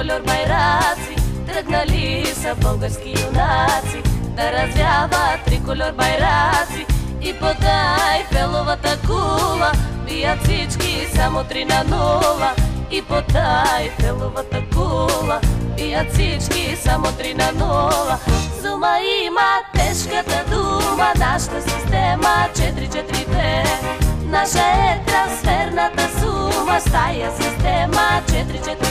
трикольор байраци, тръгнали са български юнаци да развяват трикольор байраци. И под Айфеловата кула бият всички само 3-0. И под Айфеловата кула бият всички само 3-0. Зума има тежката дума, нашата система 4-4-2. Наша е трансферната сума, с тая система 4-4-2.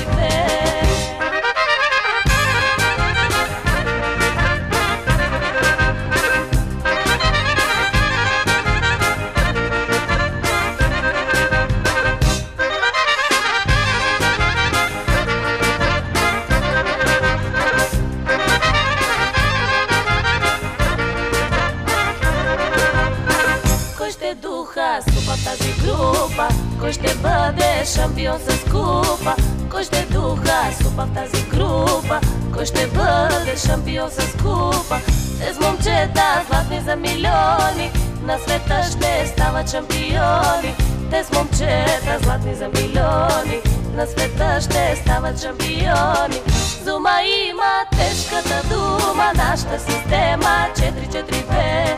Скупа в тази група, кой ще бъде шампион с купа? Кой ще духа скупа в тази група, кой ще бъде шампион с купа? Те с момчета златни за милиони, на света ще стават шампиони. Те с момчета златни за милиони, на света ще стават шампиони. Зума има тежката дума, нашата система 4-4-2.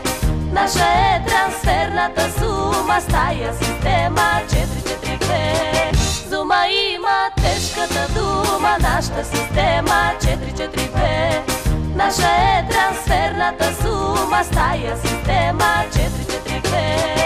Наша е трансферната сума, с тая система 4-4-2. Зума има тежката дума, нашата система 4-4-2. Наша е трансферната сума, с тая система 4-4-2.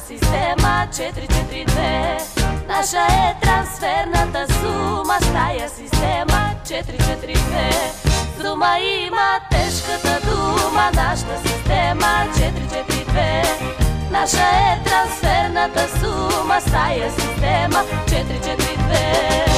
Система 4-4-2. Наша е трансферната сума, с тая система 4-4-2. Зума има тежката дума, нашата система 4-4-2. Наша е трансферната сума, с тая система 4-4-2.